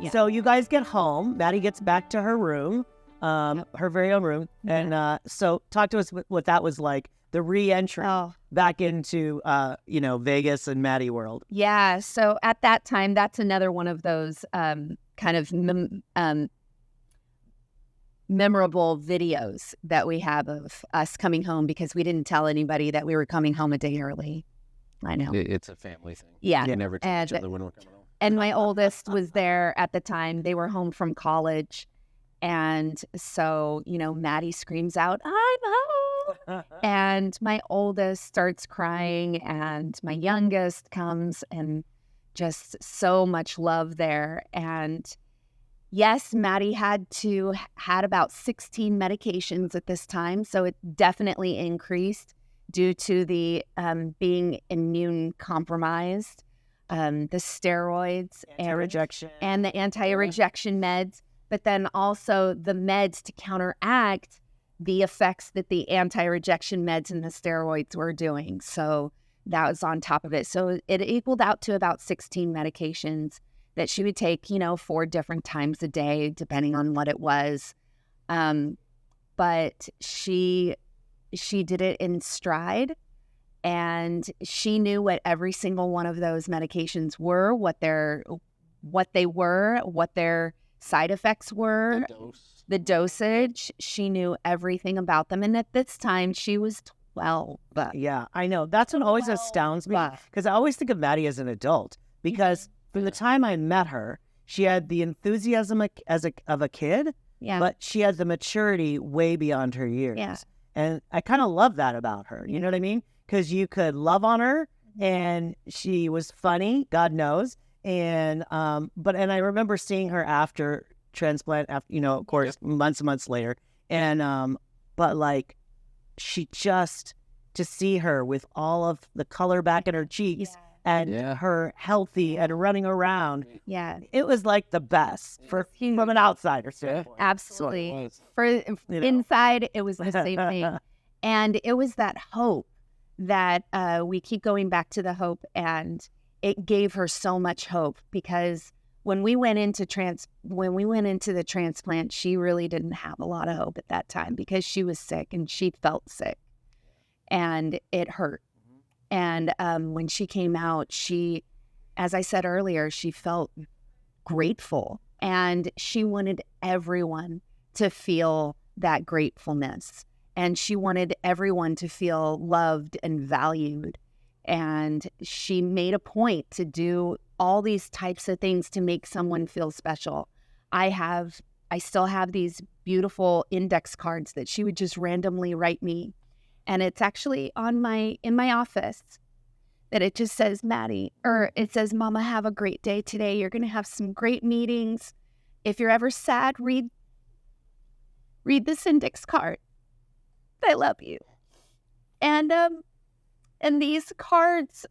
Yeah. So you guys get home. Maddy gets back to her room, her very own room. And so talk to us what that was like, the re-entry back into, Vegas and Maddy world. Yeah. So at that time, that's another one of those kind of memorable videos that we have of us coming home, because we didn't tell anybody that we were coming home a day early. I know. It's a family thing. Yeah. We never tell each other when we're coming home. And my oldest was there at the time. They were home from college. And so, Maddy screams out, "I'm home." And my oldest starts crying, and my youngest comes, and just so much love there. And yes, Maddy had about 16 medications at this time. So it definitely increased due to the being immune compromised, the steroids Anti-rejection. and the anti-rejection meds, but then also the meds to counteract the effects that the anti-rejection meds and the steroids were doing. So that was on top of it. So it equaled out to about 16 medications that she would take, 4 different times a day, depending on what it was. But she did it in stride, and she knew what every single one of those medications were, what they were, what their side effects were, the dosage. She knew everything about them. And at this time, she was 12. Yeah, I know. That's what always astounds me, because I always think of Maddy as an adult, because from the time I met her, she had the enthusiasm of a kid, but she had the maturity way beyond her years. Yeah. And I kind of love that about her. You know what I mean? Because you could love on her, and she was funny, God knows. And I remember seeing her after transplant, of course, months and months later. And but like, she just, to see her with all of the color back in her cheeks and her healthy and running around, it was like the best from an outsider standpoint. Absolutely. Inside, it was the same thing. And it was that hope that we keep going back to the hope, and it gave her so much hope, because when we went into the transplant, she really didn't have a lot of hope at that time, because she was sick and she felt sick, and it hurt. And when she came out, she, as I said earlier, she felt grateful, and she wanted everyone to feel that gratefulness, and she wanted everyone to feel loved and valued. And she made a point to do all these types of things to make someone feel special. I still have these beautiful index cards that she would just randomly write me. And it's actually in my office, that it just says, "Maddy," or it says, "Mama, have a great day today. You're going to have some great meetings. If you're ever sad, read this index card. I love you." And these cards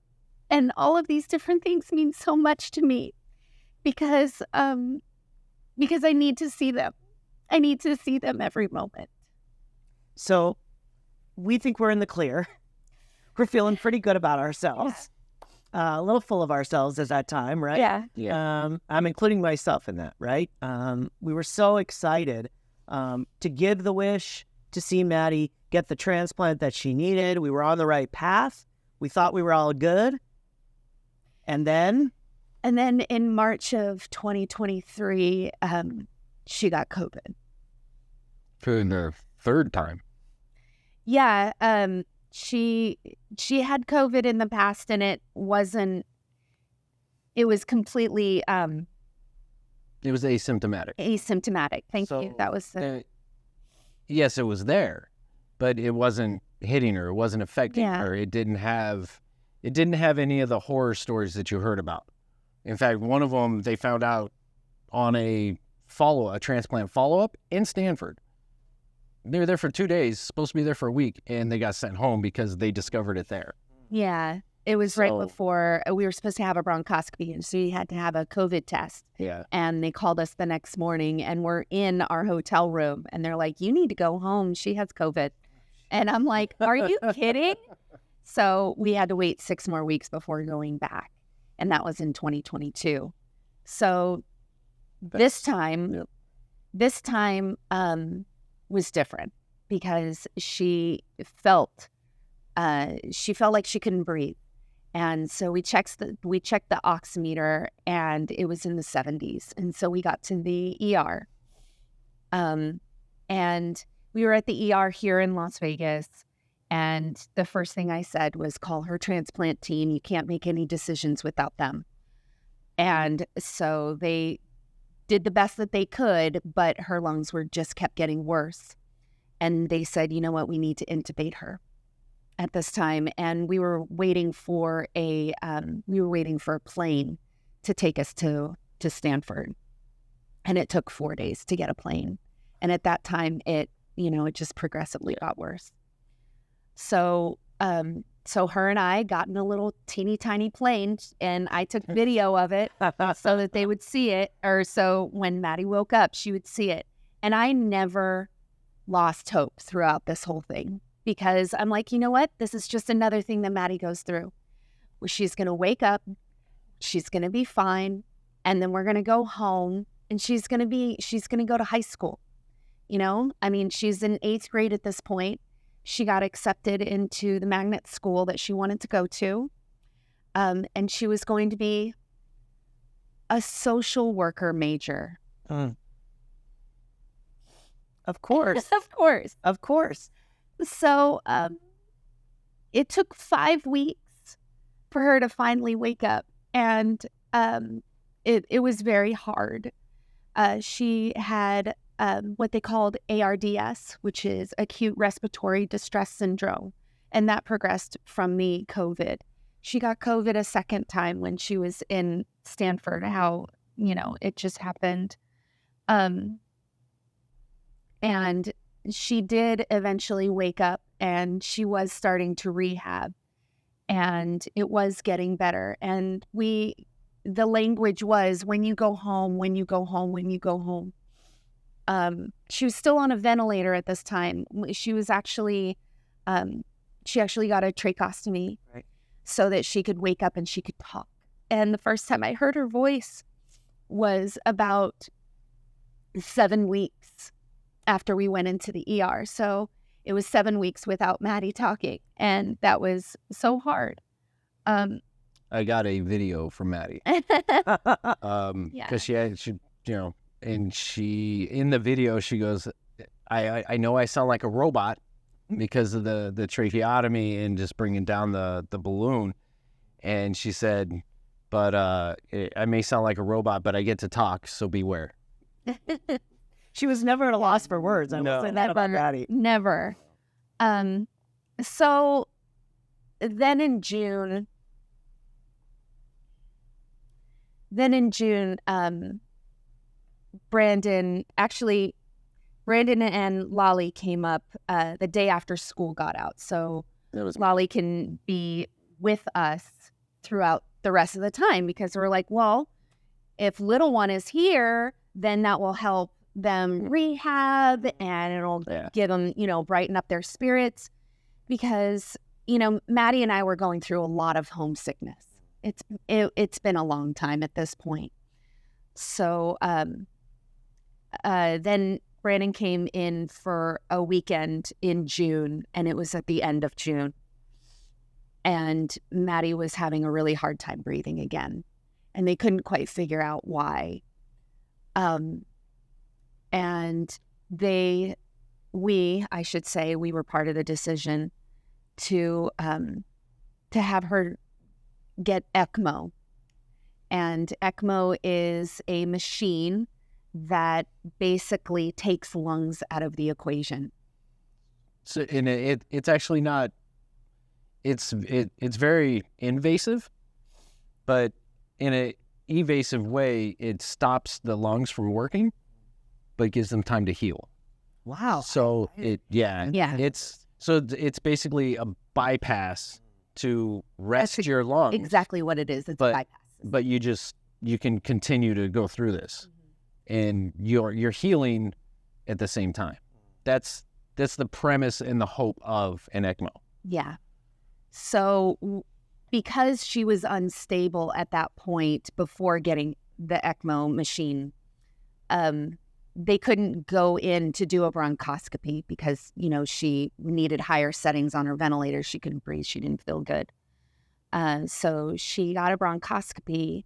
and all of these different things mean so much to me, because I need to see them. I need to see them every moment. So we think we're in the clear. We're feeling pretty good about ourselves. A little full of ourselves at that time, right? Yeah. I'm including myself in that, right? We were so excited to give the wish, to see Maddy get the transplant that she needed. We were on the right path. We thought we were all good. And then in March of 2023, she got COVID. For the third time. Yeah. She had COVID in the past, and it was completely It was asymptomatic. Thank you. That was yes, it was there, but it wasn't hitting her. It wasn't affecting her. It didn't have any of the horror stories that you heard about. In fact, one of them they found out on a transplant follow-up in Stanford. They were there for 2 days, supposed to be there for a week, and they got sent home because they discovered it there. Yeah. It was right before we were supposed to have a bronchoscopy, and so you had to have a COVID test. Yeah. And they called us the next morning, and we're in our hotel room, and they're like, "You need to go home. She has COVID." And I'm like, "Are you kidding?" So we had to wait 6 more weeks before going back, and that was in 2022. So This time was different because she felt like she couldn't breathe. And so we checked the oximeter, and it was in the 70s. And so we got to the ER. And we were at the ER here in Las Vegas. And the first thing I said was, call her transplant team. You can't make any decisions without them. And so they did the best that they could, but her lungs just kept getting worse. And they said, you know what, we need to intubate her at this time. And we were waiting for a plane to take us to Stanford. And it took 4 days to get a plane. And at that time, it just progressively got worse. So her and I got in a little teeny tiny plane, and I took video of it so that they would see it, or so when Maddy woke up, she would see it. And I never lost hope throughout this whole thing, because I'm like, you know what? This is just another thing that Maddy goes through. She's going to wake up, she's going to be fine, and then we're going to go home, and she's going to go to high school. I mean, she's in 8th grade at this point. She got accepted into the magnet school that she wanted to go to. And she was going to be a social worker major. Of course. Of course. So it took 5 weeks for her to finally wake up. And it was very hard. She had what they called ARDS, which is acute respiratory distress syndrome. And that progressed from the COVID. She got COVID a second time when she was in Stanford, how, it just happened. And she did eventually wake up, and she was starting to rehab, and it was getting better. And the language was, when you go home, when you go home, when you go home. She was still on a ventilator at this time. She was actually, she actually got a tracheostomy, right, so that she could wake up and she could talk. And the first time I heard her voice was about 7 weeks after we went into the ER. So it was 7 weeks without Maddy talking. And that was so hard. I got a video from Maddy. Because she and she, in the video, she goes, I know I sound like a robot because of the tracheotomy and just bringing down the balloon. And she said, but I may sound like a robot, but I get to talk, so beware. She was never at a loss for words. I will say that about Maddy. Never. So then in June, Brandon and Lolly came up the day after school got out. So Lolly can be with us throughout the rest of the time, because we're like, well, if little one is here, then that will help them rehab, and it'll give them, brighten up their spirits, because, Maddy and I were going through a lot of homesickness. It's been a long time at this point. So then Brandon came in for a weekend in June, and it was at the end of June. And Maddy was having a really hard time breathing again, and they couldn't quite figure out why. And we were part of the decision to have her get ECMO. And ECMO is a machine that basically takes lungs out of the equation. So, and it's actually not. It's very invasive, but in an evasive way, it stops the lungs from working, but gives them time to heal. Wow. So it's basically a bypass to rest your lungs. Exactly what it is. It's a bypass. But you can continue to go through this, and you're healing at the same time. That's the premise and the hope of an ECMO. Yeah. So because she was unstable at that point before getting the ECMO machine, they couldn't go in to do a bronchoscopy because, she needed higher settings on her ventilator. She couldn't breathe. She didn't feel good. So she got a bronchoscopy,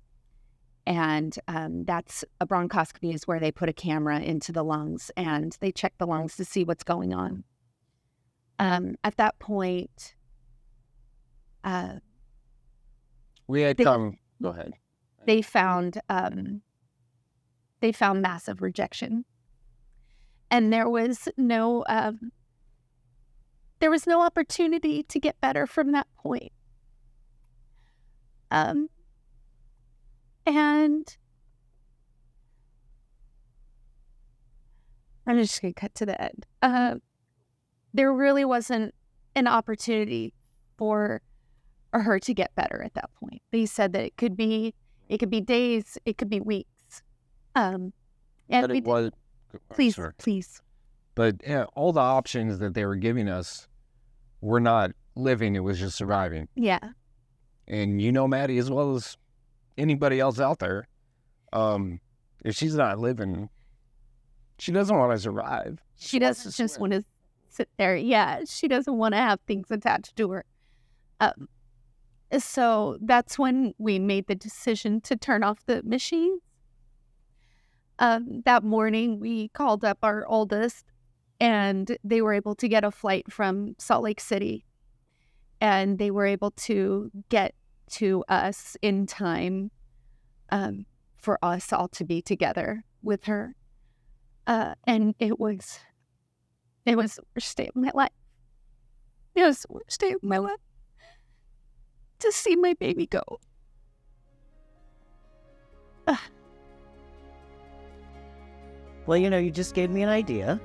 and that's a bronchoscopy is where they put a camera into the lungs and they check the lungs to see what's going on. At that point, Go ahead. They found massive rejection, and there was no opportunity to get better from that point. And I'm just going to cut to the end. There really wasn't an opportunity for her to get better at that point. They said that it could be days, it could be weeks. And but it was, please. But all the options that they were giving us were not living, it was just surviving. Yeah. And Maddy as well as anybody else out there, if she's not living, she doesn't want to survive. She doesn't just want to sit there. Yeah, she doesn't want to have things attached to her. So that's when we made the decision to turn off the machines. That morning, we called up our oldest, and they were able to get a flight from Salt Lake City, and they were able to get to us in time for us all to be together with her. And it was the worst day of my life. It was the worst day of my life to see my baby go. Well, you just gave me an idea.